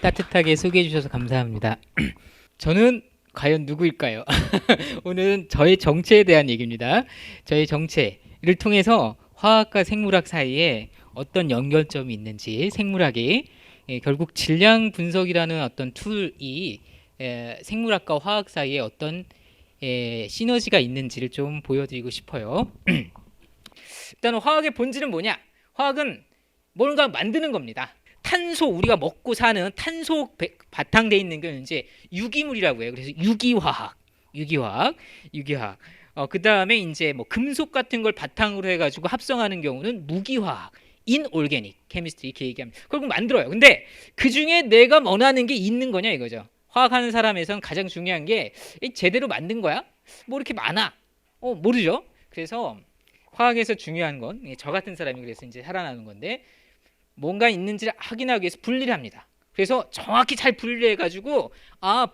따뜻하게 소개해 주셔서 감사합니다. 저는 과연 누구일까요? 오늘은 저의 정체에 대한 얘기입니다. 저의 정체를 통해서 화학과 생물학 사이에 어떤 연결점이 있는지, 생물학이 결국 질량 분석이라는 어떤 툴이 생물학과 화학 사이에 어떤 시너지가 있는지를 좀 보여드리고 싶어요. 일단 화학의 본질은 뭐냐? 화학은 뭔가 만드는 겁니다. 탄소, 우리가 먹고 사는 탄소 바탕돼 있는 게 이제 유기물이라고 해요. 그래서 유기화학. 그 다음에 이제 뭐 금속 같은 걸 바탕으로 해가지고 합성하는 경우는 무기화학, 인올게닉 케미스트리 이렇게 얘기합니다. 결국 만들어요. 근데 그 중에 내가 원하는 게 있는 거냐 이거죠. 화학하는 사람에선 가장 중요한 게 제대로 만든 거야? 뭐 이렇게 많아? 모르죠. 그래서 화학에서 중요한 건 저 같은 사람이 그래서 이제 살아나는 건데, 뭔가 있는지를 확인하기 위해서 분리를 합니다. 그래서 정확히 잘 분리해 가지고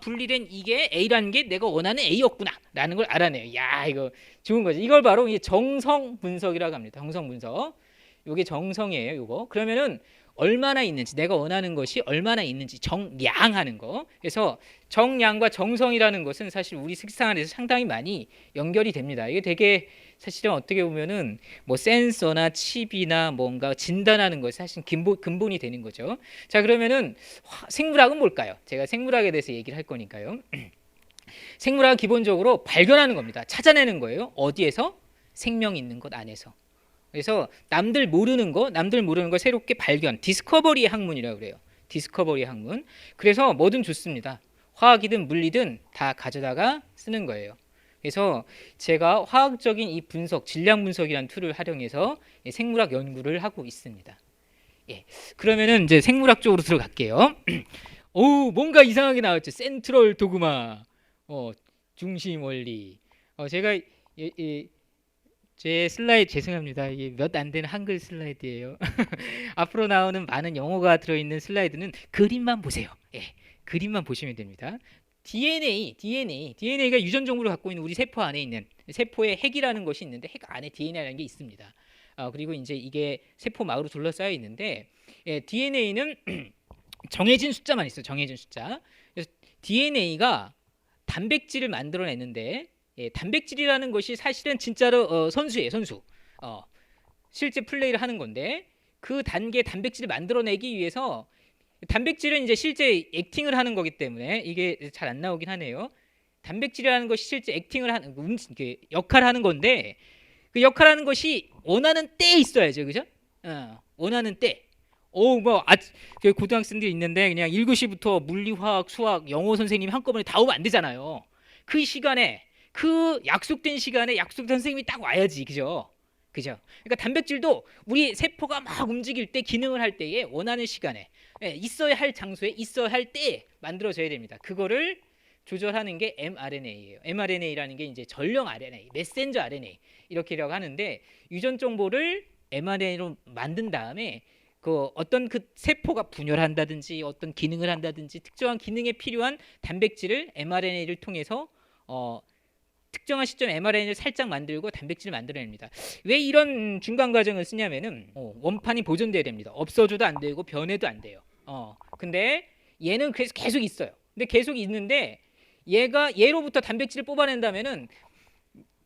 분리된 이게 A라는 게 내가 원하는 A였구나 라는 걸 알아내요. 야, 이거 좋은 거죠. 이걸 바로 정성 분석이라고 합니다. 정성 분석. 이게 정성이에요. 이거. 그러면은 얼마나 있는지, 내가 원하는 것이 얼마나 있는지 정량하는 거. 그래서 정량과 정성이라는 것은 사실 우리 식생활에서 상당히 많이 연결이 됩니다. 이게 되게 사실은 어떻게 보면은 뭐 센서나 칩이나 뭔가 진단하는 것이 사실 근본이 되는 거죠. 자, 그러면은 생물학은 뭘까요? 제가 생물학에 대해서 얘기를 할 거니까요. 생물학은 기본적으로 발견하는 겁니다. 찾아내는 거예요. 어디에서? 생명 있는 것 안에서. 그래서 남들 모르는 거 새롭게 발견, 디스커버리의 학문이라고 그래요. 디스커버리의 학문. 그래서 뭐든 좋습니다. 화학이든 물리든 다 가져다가 쓰는 거예요. 그래서 제가 화학적인 이 분석, 질량 분석이라는 툴을 활용해서 생물학 연구를 하고 있습니다. 예. 그러면은 이제 생물학 쪽으로 들어갈게요. 뭔가 이상하게 나왔죠. 센트럴 도그마, 중심 원리. 제가 제 슬라이드 죄송합니다. 이게 몇 안 되는 한글 슬라이드예요. 앞으로 나오는 많은 영어가 들어있는 슬라이드는 그림만 보세요. 예, 그림만 보시면 됩니다. DNA가 유전 정보를 갖고 있는 우리 세포 안에 있는, 세포에 핵이라는 것이 있는데 핵 안에 DNA라는 게 있습니다. 그리고 이제 이게 세포막으로 둘러싸여 있는데, DNA는 정해진 숫자만 있어요. 정해진 숫자. 그래서 DNA가 단백질을 만들어내는데, 단백질이라는 것이 사실은 진짜로 선수예요. 선수. 실제 플레이를 하는 건데, 그 단계 단백질을 만들어내기 위해서, 단백질은 이제 실제 액팅을 하는 거기 때문에 이게 잘 안 나오긴 하네요. 단백질이라는 것이 실제 액팅을 하는 역할을 하는 건데, 그 역할하는 것이 원하는 때에 있어야죠. 그죠? 원하는 때. 고등학생들이 있는데 그냥 1교시부터 물리, 화학, 수학, 영어 선생님이 한꺼번에 다 오면 안 되잖아요. 그 시간에, 그 약속된 시간에 약속된 선생님이 딱 와야지. 그죠? 그러니까 단백질도 우리 세포가 막 움직일 때, 기능을 할 때에 원하는 시간에, 있어야 할 장소에, 있어야 할 때에 만들어져야 됩니다. 그거를 조절하는 게 mRNA예요. mRNA라는 게 이제 전령 RNA, 메신저 RNA 이렇게라고 하는데, 유전 정보를 mRNA로 만든 다음에 어떤 그 세포가 분열한다든지 어떤 기능을 한다든지 특정한 기능에 필요한 단백질을 mRNA를 통해서 특정한 시점 mRNA를 살짝 만들고 단백질을 만들어냅니다. 왜 이런 중간 과정을 쓰냐면은 원판이 보존돼야 됩니다. 없어져도 안 되고 변해도 안 돼요. 근데 얘는 그래서 계속 있어요. 근데 계속 있는데 얘로부터 단백질을 뽑아낸다면은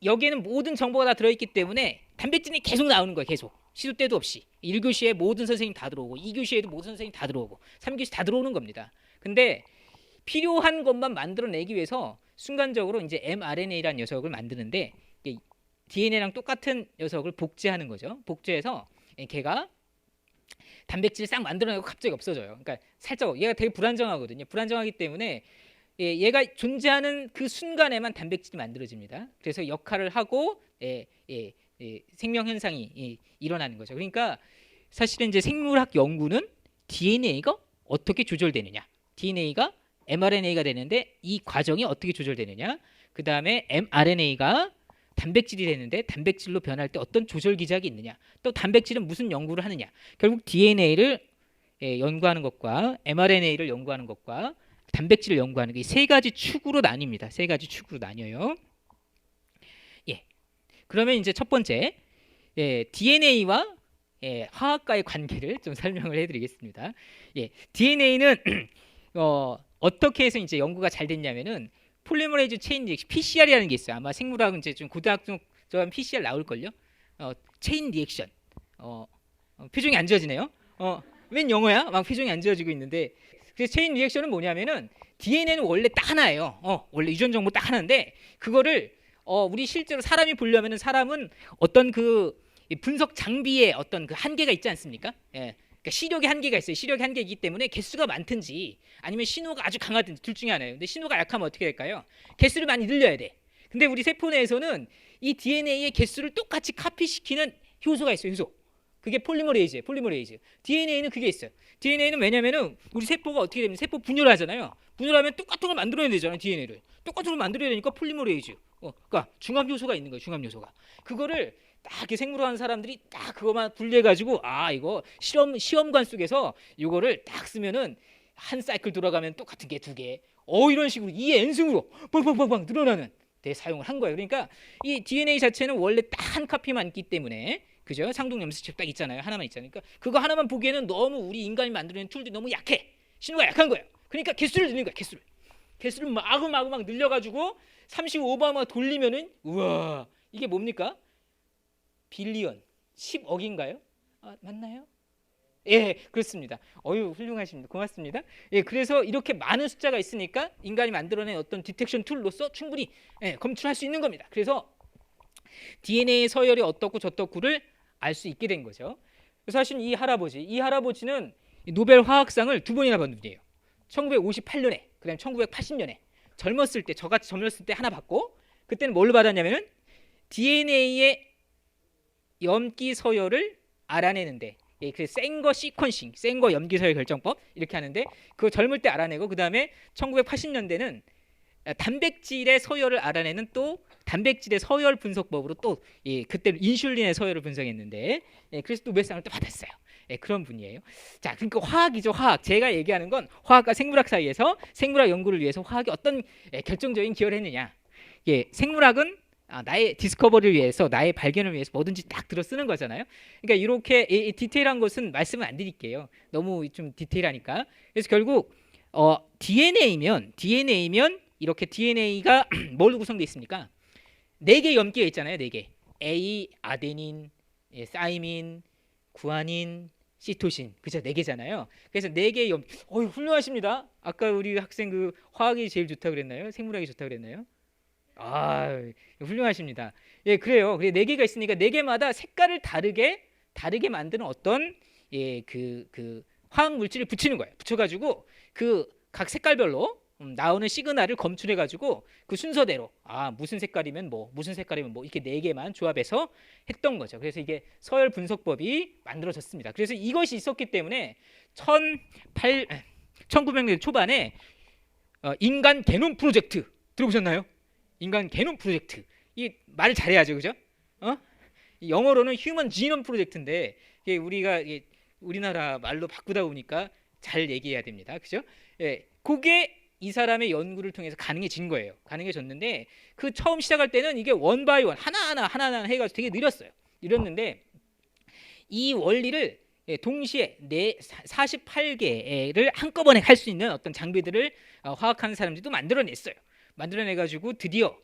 여기에는 모든 정보가 다 들어있기 때문에 단백질이 계속 나오는 거예요. 계속. 시도 때도 없이. 1교시에 모든 선생님 다 들어오고 2교시에도 모든 선생님 다 들어오고 3교시 다 들어오는 겁니다. 근데 필요한 것만 만들어내기 위해서 순간적으로 이제 mRNA라는 녀석을 만드는데, DNA랑 똑같은 녀석을 복제하는 거죠. 복제해서 걔가 단백질을 싹 만들어내고 갑자기 없어져요. 그러니까 살짝 얘가 되게 불안정하거든요. 불안정하기 때문에 얘가 존재하는 그 순간에만 단백질이 만들어집니다. 그래서 역할을 하고 생명 현상이 일어나는 거죠. 그러니까 사실은 이제 생물학 연구는 DNA가 어떻게 조절되느냐, DNA가 mRNA가 되는데 이 과정이 어떻게 조절되느냐, 그 다음에 mRNA가 단백질이 되는데 단백질로 변할 때 어떤 조절 기작이 있느냐, 또 단백질은 무슨 연구를 하느냐. 결국 DNA를 연구하는 것과 mRNA를 연구하는 것과 단백질을 연구하는 게 세 가지 축으로 나뉩니다. 세 가지 축으로 나뉘어요. 그러면 이제 첫 번째, DNA와 화학과의 관계를 좀 설명을 해드리겠습니다. DNA는 어떻게 해서 이제 연구가 잘 됐냐면은 폴리머레이즈 체인 리액션 PCR이라는 게 있어요. 아마 생물학은 이제 좀 고등학교 저 PCR 나올 걸요. 체인 리액션. 표정이 안 지어지네요. 웬 영어야? 막 표정이 안 지어지고 있는데 그래서 체인 리액션은 뭐냐면은 DNA는 원래 딱 하나예요. 원래 유전 정보 딱 하나인데 그거를 우리 실제로 사람이 보려면은 사람은 어떤 그 분석 장비에 어떤 그 한계가 있지 않습니까? 예. 그러니까 시력의 한계가 있어요. 시력의 한계이기 때문에 개수가 많든지 아니면 신호가 아주 강하든지 둘 중에 하나예요. 근데 신호가 약하면 어떻게 될까요? 개수를 많이 늘려야 돼. 근데 우리 세포 내에서는 이 DNA의 개수를 똑같이 카피시키는 효소가 있어요. 효소. 그게 폴리머레이즈예요. 폴리머레이즈. DNA는 그게 있어요. DNA는 왜냐면은 우리 세포가 어떻게 되면 세포 분열을 하잖아요. 분열하면 똑같은 걸 만들어야 되잖아요. DNA를. 똑같은 걸 만들어야 되니까 폴리머레이즈. 그러니까 중합 요소가 있는 거예요. 중합 요소가. 그거를 딱 이렇게 생물하는 사람들이 딱 그것만 분리해가지고 이거 시험관 속에서 이거를 딱 쓰면은 한 사이클 돌아가면 똑같은 게 두 개. 이런 식으로 2의 n승으로 빵빵빵빵 늘어나는 데 사용을 한 거예요. 그러니까 이 DNA 자체는 원래 딱 한 카피만 있기 때문에 그죠? 상동 염소체 딱 있잖아요. 하나만 있잖아요. 그러니까 그거 하나만 보기에는 너무 우리 인간이 만들어낸 툴들이 너무 약해. 신호가 약한 거예요. 그러니까 개수를 늘리는 거야. 개수를 마구마구 늘려가지고 35번만 돌리면은 우와 이게 뭡니까? 빌리언 10억인가요? 맞나요? 예, 그렇습니다. 훌륭하십니다. 고맙습니다. 예, 그래서 이렇게 많은 숫자가 있으니까 인간이 만들어낸 어떤 디텍션 툴로서 충분히 검출할 수 있는 겁니다. 그래서 DNA의 서열이 어떻고 저떻고를 알 수 있게 된 거죠. 사실 이 할아버지는 노벨 화학상을 2번이나 받은 분이에요. 1958년에, 그다음 1980년에 젊었을 때 저같이 젊었을 때 하나 받고 그때는 뭘로 받았냐면은 DNA의 염기 서열을 알아내는데 그래서 센거 시퀀싱, 센거 염기 서열 결정법 이렇게 하는데 그거 젊을 때 알아내고 그 다음에 1980년대는 단백질의 서열을 알아내는 또 단백질의 서열 분석법으로 또 그때 인슐린의 서열을 분석했는데 그래서 노벨상을 또 받았어요. 그런 분이에요. 자, 그러니까 화학이죠, 화학. 제가 얘기하는 건 화학과 생물학 사이에서 생물학 연구를 위해서 화학이 어떤 결정적인 기여를 했느냐. 생물학은 나의 디스커버리를 위해서 나의 발견을 위해서 뭐든지 딱 들어 쓰는 거잖아요. 그러니까 이렇게 디테일한 것은 말씀을 안 드릴게요. 너무 좀 디테일하니까. 그래서 결국 DNA면 이렇게 DNA가 뭘로 구성되어 있습니까? 4개 염기가 있잖아요. 4개. A, 아데닌, 사이민, 구아닌, 시토신. 그죠? 4개잖아요. 그래서 4개 훌륭하십니다. 아까 우리 학생 그 화학이 제일 좋다 그랬나요? 생물학이 좋다 그랬나요? 훌륭하십니다. 예, 그래요. 그래 4개가 있으니까 4개마다 색깔을 다르게 만드는 어떤 그 화학 물질을 붙이는 거예요. 붙여가지고 그 각 색깔별로 나오는 시그널을 검출해가지고 그 순서대로 무슨 색깔이면 뭐 이렇게 4개만 조합해서 했던 거죠. 그래서 이게 서열 분석법이 만들어졌습니다. 그래서 이것이 있었기 때문에 1900년대 초반에 인간 게놈 프로젝트 들어보셨나요? 인간 게놈 프로젝트. 이 말을 잘해야죠, 그죠? 영어로는 휴먼 지놈 프로젝트인데 우리가 우리나라 말로 바꾸다 보니까 잘 얘기해야 됩니다, 그죠? 그게 이 사람의 연구를 통해서 가능해진 거예요. 가능해졌는데 그 처음 시작할 때는 이게 원 바이 원 하나하나 해가지고 되게 느렸는데 이 원리를 동시에 48개를 한꺼번에 할 수 있는 어떤 장비들을 화학하는 사람들도 만들어냈어요. 만들어내가지고 드디어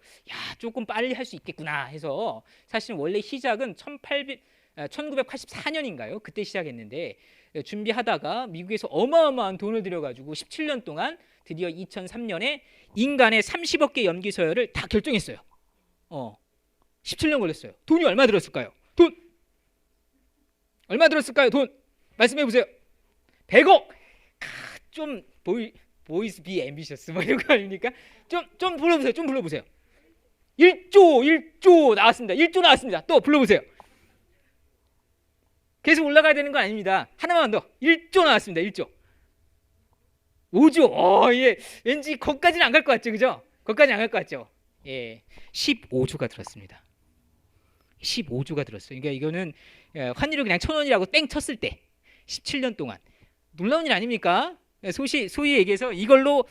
조금 빨리 할 수 있겠구나 해서 사실 원래 시작은 1984년인가요? 그때 시작했는데 준비하다가 미국에서 어마어마한 돈을 들여가지고 17년 동안 드디어 2003년에 인간의 30억 개 염기 서열을 다 결정했어요. 17년 걸렸어요. 돈이 얼마 들었을까요? 돈 얼마 들었을까요? 돈 말씀해 보세요. 100억. 좀 보이스 비 앰비셔스 뭐 이런 거 아닙니까? 좀 불러보세요. 1조 나왔습니다. 1조 나왔습니다. 또 불러보세요. 계속 올라가야 되는 거 아닙니다. 하나만 더. 1조 나왔습니다. 1조. 5조. 왠지 거기까지는 안 갈 것 같죠, 그죠? 거기까지 안 갈 것 같죠. 15조가 들었습니다. 15조가 들었어요. 그러니까 이거는 환율을 그냥 1,000원이라고 땡 쳤을 때 17년 동안 놀라운 일 아닙니까? 소위 얘기해서 이걸로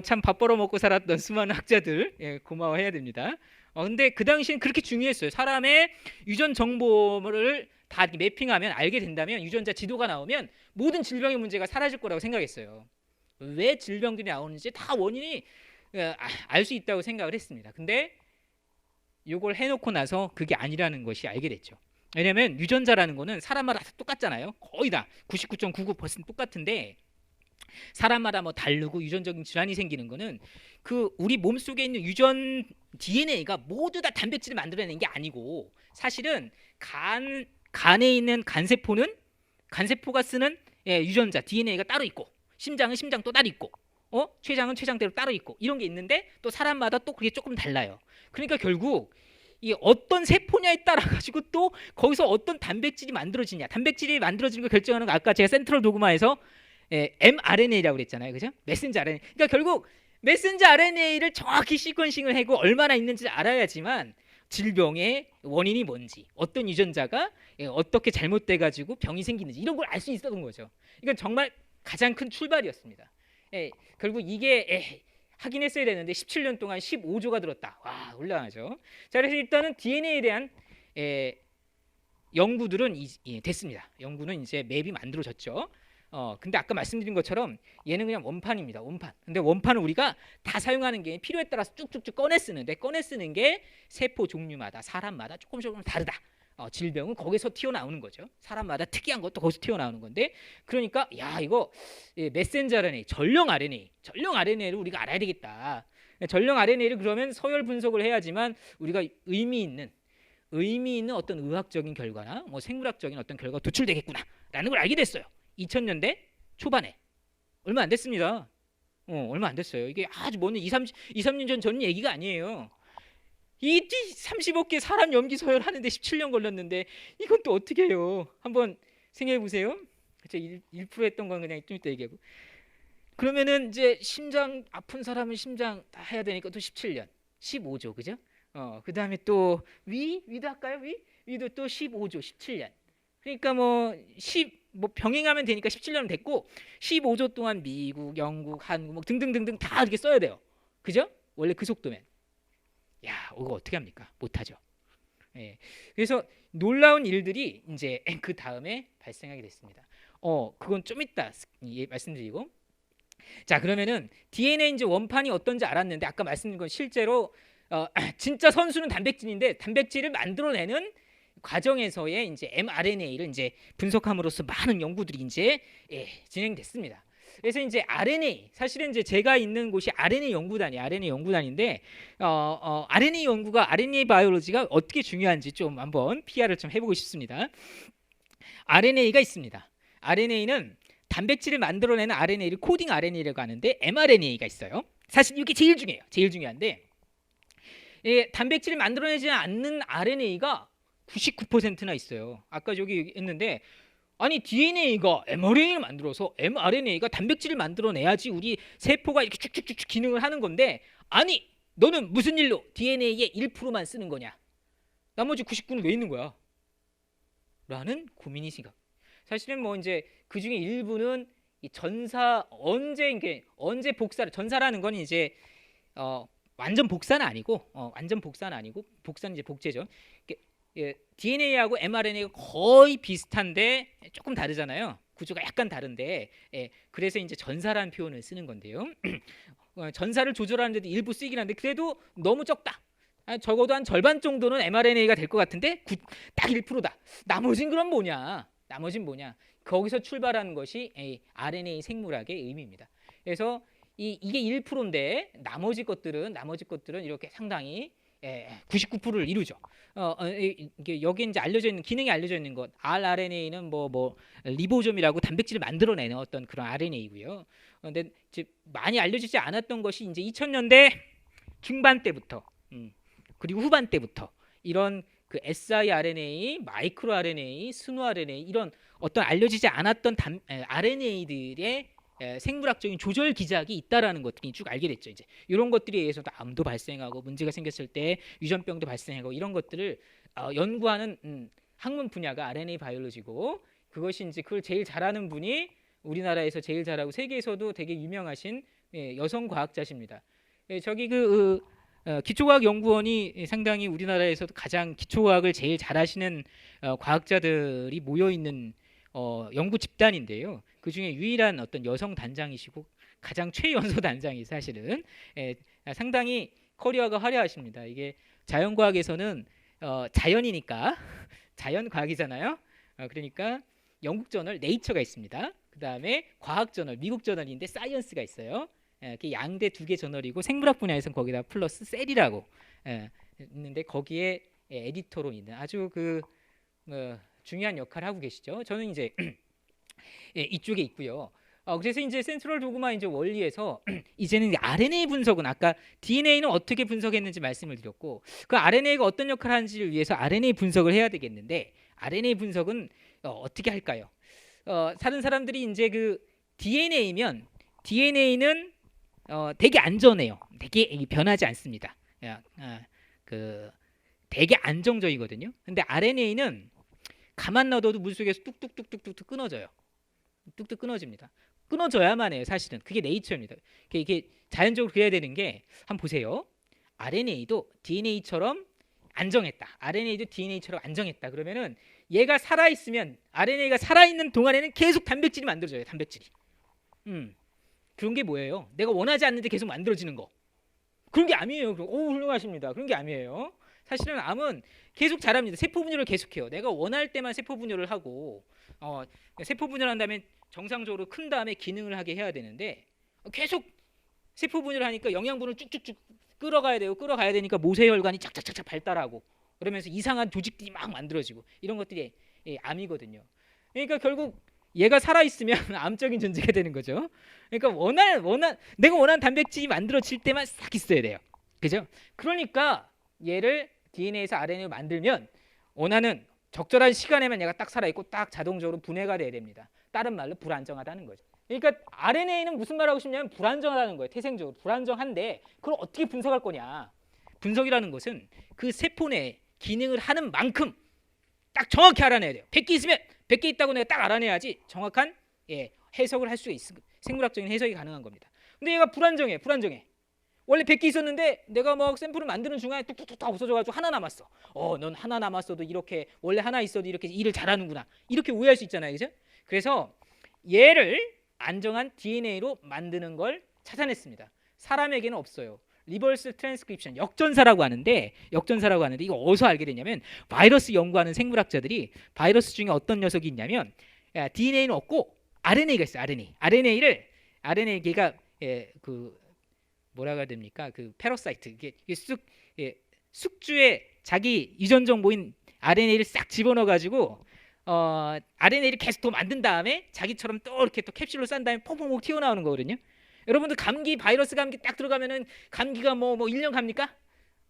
참 밥 벌어 먹고 살았던 수많은 학자들 고마워해야 됩니다. 근데 그 당시엔 그렇게 중요했어요. 사람의 유전 정보를 다 매핑하면 알게 된다면 유전자 지도가 나오면 모든 질병의 문제가 사라질 거라고 생각했어요. 왜 질병들이 나오는지 다 원인이 알 수 있다고 생각을 했습니다. 근데 이걸 해놓고 나서 그게 아니라는 것이 알게 됐죠. 왜냐하면 유전자라는 거는 사람마다 다 똑같잖아요. 거의 다 99.99% 똑같은데 사람마다 뭐 다르고 유전적인 질환이 생기는 거는 그 우리 몸 속에 있는 유전 DNA가 모두 다 단백질을 만들어내는 게 아니고 사실은 간에 있는 간세포가 쓰는 유전자 DNA가 따로 있고 심장은 심장 또 따로 있고 췌장은 췌장대로 따로 있고 이런 게 있는데 또 사람마다 또 그게 조금 달라요. 그러니까 결국 이 어떤 세포냐에 따라 가지고 또 거기서 어떤 단백질이 만들어지냐, 단백질이 만들어지는 걸 결정하는 거 아까 제가 센트럴 도그마에서 mRNA라고 그랬잖아요, 그죠? 메신저 RNA. 그러니까 결국 메신저 RNA를 정확히 시퀀싱을 하고 얼마나 있는지 알아야지만 질병의 원인이 뭔지, 어떤 유전자가 어떻게 잘못돼 가지고 병이 생기는지 이런 걸 알 수 있었던 거죠. 이건 정말 가장 큰 출발이었습니다. 결국 이게 하긴 했어야 되는데 17년 동안 15조가 들었다. 와, 올라가죠. 자, 그래서 일단은 DNA에 대한 연구들은 됐습니다. 연구는 이제 맵이 만들어졌죠. 근데 아까 말씀드린 것처럼 얘는 그냥 원판입니다. 원판. 근데 원판을 우리가 다 사용하는 게 필요에 따라서 쭉쭉쭉 꺼내 쓰는데 꺼내 쓰는 게 세포 종류마다 사람마다 조금 다르다. 질병은 거기서 튀어나오는 거죠. 사람마다 특이한 것도 거기서 튀어나오는 건데 그러니까 야 이거 메신저 RNA, 전령 RNA를 우리가 알아야 되겠다. 전령 RNA를 그러면 서열 분석을 해야지만 우리가 의미 있는 어떤 의학적인 결과나 뭐 생물학적인 어떤 결과가 도출되겠구나라는 걸 알게 됐어요. 2000년대 초반에 얼마 안 됐습니다. 얼마 안 됐어요. 이게 아주 먼 2, 3년 전 얘기가 아니에요. 이 30억 개 사람 염기 서열하는데 17년 걸렸는데 이건 또 어떻게 해요? 한번 생각해 보세요. 그쵸? 1% 했던 건 그냥 좀 이따 얘기하고. 그러면은 이제 심장 아픈 사람은 심장 다 해야 되니까 또 17년, 15조, 그죠? 그다음에 또 위도 할까요? 위도 또 15조, 17년. 그러니까 뭐 병행하면 되니까 17년은 됐고 15조 동안 미국, 영국, 한국 뭐 등등등등 다 이렇게 써야 돼요. 그죠? 원래 그 속도면. 야, 이거 어떻게 합니까? 못하죠. 그래서 놀라운 일들이 이제 그 다음에 발생하게 됐습니다. 그건 좀 이따 말씀드리고. 자, 그러면은 DNA 이제 원판이 어떤지 알았는데 아까 말씀드린 건 실제로 진짜 선수는 단백질인데 단백질을 만들어내는 과정에서의 이제 mRNA를 이제 분석함으로써 많은 연구들이 이제 진행됐습니다. 그래서 이제 RNA 사실은 이제 제가 있는 곳이 RNA 연구단인데 RNA 연구가 RNA 바이올로지가 어떻게 중요한지 좀 한번 PR을 좀 해보고 싶습니다. RNA가 있습니다. RNA는 단백질을 만들어내는 RNA를 코딩 RNA라고 하는데 mRNA가 있어요. 사실 이게 제일 중요해요. 제일 중요한데 단백질을 만들어내지 않는 RNA가 99%나 있어요. 아까 저기 했는데 아니 DNA가 mRNA를 만들어서 mRNA가 단백질을 만들어내야지 우리 세포가 이렇게 쭉쭉쭉 기능을 하는 건데 아니 너는 무슨 일로 DNA의 1%만 쓰는 거냐? 나머지 99는 왜 있는 거야? 라는 고민이 생각. 사실은 뭐 이제 그 중에 일부는 이 전사 언제 복사를 전사라는 건 이제 완전 복사는 아니고 복사는 이제 복제죠. DNA하고 mRNA가 거의 비슷한데 조금 다르잖아요. 구조가 약간 다른데 그래서 이제 전사라는 표현을 쓰는 건데요. 전사를 조절하는데도 일부 쓰이긴 한데 그래도 너무 적다. 적어도 한 절반 정도는 mRNA가 될 것 같은데 딱 1%다. 나머진 그럼 뭐냐? 거기서 출발하는 것이 RNA 생물학의 의미입니다. 그래서 이게 1%인데 나머지 것들은 이렇게 상당히 99%를 이루죠. 여기 이제 기능이 알려져 있는 것, rRNA는 뭐 리보솜이라고 단백질을 만들어내는 어떤 그런 RNA이고요. 근데 이제 많이 알려지지 않았던 것이 이제 2000년대 중반 때부터 그리고 후반 때부터 이런 그 siRNA, 마이크로 RNA, 스노 RNA 이런 어떤 알려지지 않았던 RNA들의 생물학적인 조절 기작이 있다라는 것들이 쭉 알게 됐죠. 이제 이런 것들에 의해서도 암도 발생하고 문제가 생겼을 때 유전병도 발생하고 이런 것들을 연구하는 학문 분야가 RNA 바이올로지고 그것이 이제 그걸 제일 잘하는 분이 우리나라에서 제일 잘하고 세계에서도 되게 유명하신 여성 과학자십니다. 저기 기초과학 연구원이 상당히 우리나라에서도 가장 기초과학을 제일 잘하시는 과학자들이 모여 있는 연구 집단인데요. 그 중에 유일한 어떤 여성 단장이시고 가장 최연소 단장이 사실은 예, 상당히 커리어가 화려하십니다. 이게 자연과학에서는 자연이니까 자연과학이잖아요. 그러니까 영국 저널 네이처가 있습니다. 그 다음에 과학 저널 미국 저널인데 사이언스가 있어요. 양대 두 개 저널이고 생물학 분야에서는 거기다 플러스 셀이라고 있는데 거기에 에디터로 있는 아주 중요한 역할을 하고 계시죠. 저는 이제 이쪽에 있고요. 그래서 이제 센트럴 도그마 이제 원리에서 이제는 RNA 분석은 아까 DNA는 어떻게 분석했는지 말씀을 드렸고 그 RNA가 어떤 역할을 하는지를 위해서 RNA 분석을 해야 되겠는데 RNA 분석은 어떻게 할까요? 다른 사람들이 이제 그 DNA면 DNA는 되게 안전해요. 되게 변하지 않습니다. 되게 안정적이거든요. 근데 RNA는 가만 놔둬도 물속에서 뚝뚝뚝뚝뚝 끊어져요. 뚝뚝 끊어집니다. 끊어져야만 해요. 사실은 그게 네이처입니다. 이게 자연적으로 그래야 되는 게 한번 보세요. RNA도 DNA처럼 안정했다. RNA도 DNA처럼 안정했다. 그러면은 얘가 살아 있으면 RNA가 살아 있는 동안에는 계속 단백질이 만들어져요. 단백질이. 그런 게 뭐예요? 내가 원하지 않는데 계속 만들어지는 거. 그런 게 암이에요. 오, 훌륭하십니다. 그런 게 암이에요. 사실은 암은 계속 자랍니다. 세포 분열을 계속해요. 내가 원할 때만 세포 분열을 하고 세포 분열한 다음에 정상적으로 큰 다음에 기능을 하게 해야 되는데 계속 세포 분열을 하니까 영양분을 쭉쭉쭉 끌어가야 돼요. 끌어가야 되니까 모세혈관이 착착착착 발달하고 그러면서 이상한 조직들이 막 만들어지고 이런 것들이 암이거든요. 그러니까 결국 얘가 살아있으면 암적인 존재가 되는 거죠. 그러니까 내가 원하는 단백질이 만들어질 때만 싹 있어야 돼요. 그죠? 그러니까 얘를 DNA에서 RNA로 만들면 원하는 적절한 시간에만 얘가 딱 살아있고 딱 자동적으로 분해가 돼야 됩니다. 다른 말로 불안정하다는 거죠. 그러니까 RNA는 무슨 말하고 싶냐면 불안정하다는 거예요. 태생적으로 불안정한데 그걸 어떻게 분석할 거냐. 분석이라는 것은 그 세포 내 기능을 하는 만큼 딱 정확히 알아내야 돼요. 100개 있으면 100개 있다고 내가 딱 알아내야지 정확한 해석을 할 수가 있어. 생물학적인 해석이 가능한 겁니다. 근데 얘가 불안정해. 원래 100개 있었는데 내가 막 샘플을 만드는 중간에 뚝뚝뚝 없어져가지고 하나 남았어. 넌 하나 남았어도 이렇게 원래 하나 있어도 이렇게 일을 잘하는구나. 이렇게 오해할 수 있잖아요. 그죠? 그래서 얘를 안정한 DNA로 만드는 걸 찾아냈습니다. 사람에게는 없어요. 리버스 트랜스크립션 역전사라고 하는데 이거 어디서 알게 됐냐면 바이러스 연구하는 생물학자들이 바이러스 중에 어떤 녀석이 있냐면 DNA는 없고 RNA가 있어요. RNA가 뭐라고 해야 됩니까? 그 패러사이트 이게 숙주에 자기 유전 정보인 RNA를 싹 집어넣어 가지고 RNA를 계속 더 만든 다음에 자기처럼 또 이렇게 또 캡슐로 싼 다음에 퐁퐁퐁 튀어나오는 거거든요. 여러분들 바이러스 감기 딱 들어가면은 감기가 뭐 1년 갑니까?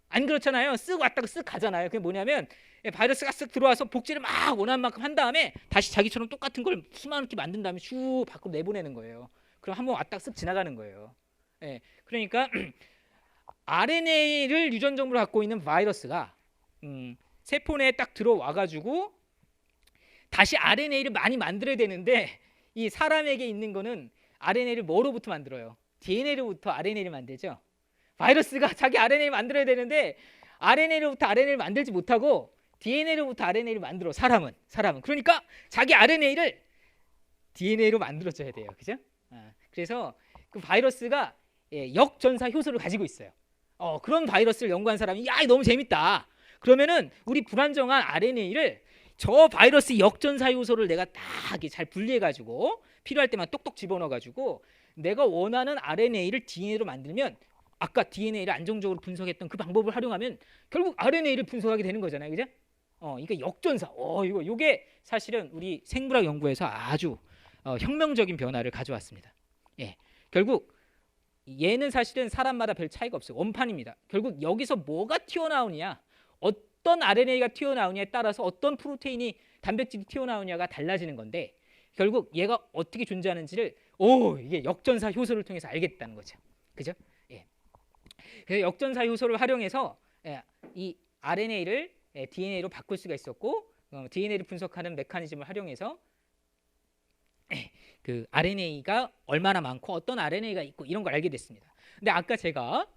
안 그렇잖아요. 쓱 왔다가 쓱 가잖아요. 그게 뭐냐면 바이러스가 쓱 들어와서 복제를 막 원하는 만큼 한 다음에 다시 자기처럼 똑같은 걸 수많게 만든 다음에 슉 밖으로 내보내는 거예요. 그럼 한번 왔다가 쓱 지나가는 거예요. 그러니까 RNA를 유전 정보를 갖고 있는 바이러스가 세포 내에 딱 들어와가지고 다시 RNA를 많이 만들어야 되는데 이 사람에게 있는 거는 RNA를 뭐로부터 만들어요? DNA로부터 RNA를 만들죠. 바이러스가 자기 RNA를 만들어야 되는데 RNA로부터 RNA를 만들지 못하고 DNA로부터 RNA를 만들어. 사람은 그러니까 자기 RNA를 DNA로 만들어줘야 돼요. 그죠? 그래서 그 바이러스가 역전사 효소를 가지고 있어요. 그런 바이러스를 연구한 사람이 야 너무 재밌다. 그러면은 우리 불안정한 RNA를 저 바이러스 역전사 요소를 내가 딱 잘 분리해가지고 필요할 때만 똑똑 집어넣어가지고 내가 원하는 RNA를 DNA로 만들면 아까 DNA를 안정적으로 분석했던 그 방법을 활용하면 결국 RNA를 분석하게 되는 거잖아요, 그죠? 그러니까 역전사. 이게 사실은 우리 생물학 연구에서 아주 혁명적인 변화를 가져왔습니다. 결국 얘는 사실은 사람마다 별 차이가 없어요. 원판입니다. 결국 여기서 뭐가 튀어나오느냐, 어떤 RNA가 튀어나오냐에 따라서 어떤 프로테인이 단백질이 튀어나오냐가 달라지는 건데 결국 얘가 어떻게 존재하는지를 이게 역전사 효소를 통해서 알겠다는 거죠. 그죠? 그래서 역전사 효소를 활용해서 이 RNA를 DNA로 바꿀 수가 있었고 DNA를 분석하는 메커니즘을 활용해서 그 RNA가 얼마나 많고 어떤 RNA가 있고 이런 걸 알게 됐습니다. 근데 아까 제가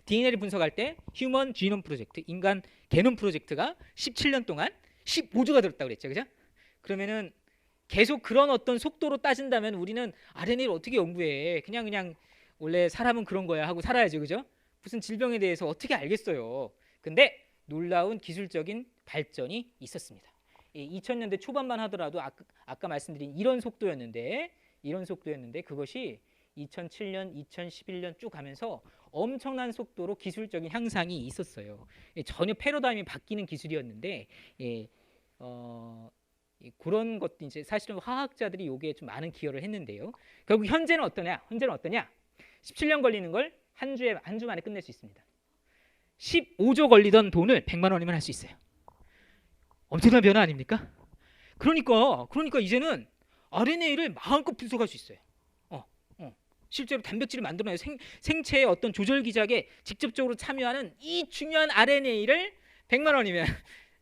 DNA를 분석할 때 휴먼 지놈 프로젝트, 인간 게놈 프로젝트가 17년 동안 15주가 들었다고 그랬죠. 그죠? 그러면은 계속 그런 어떤 속도로 따진다면 우리는 RNA를 어떻게 연구해? 그냥 원래 사람은 그런 거야 하고 살아야죠, 그죠? 무슨 질병에 대해서 어떻게 알겠어요? 근데 놀라운 기술적인 발전이 있었습니다. 2000년대 초반만 하더라도 아까 말씀드린 이런 속도였는데 그것이 2007년, 2011년 쭉 가면서 엄청난 속도로 기술적인 향상이 있었어요. 전혀 패러다임이 바뀌는 기술이었는데 그런 것도 이제 사실은 화학자들이 여기에 좀 많은 기여를 했는데요. 결국 현재는 어떠냐? 17년 걸리는 걸 한 주 만에 끝낼 수 있습니다. 15조 걸리던 돈을 100만 원이면 할 수 있어요. 엄청난 변화 아닙니까? 그러니까 이제는 RNA를 마음껏 분석할 수 있어요. 실제로 단백질을 만들어내는 생체의 어떤 조절 기작에 직접적으로 참여하는 이 중요한 RNA를 100만 원이면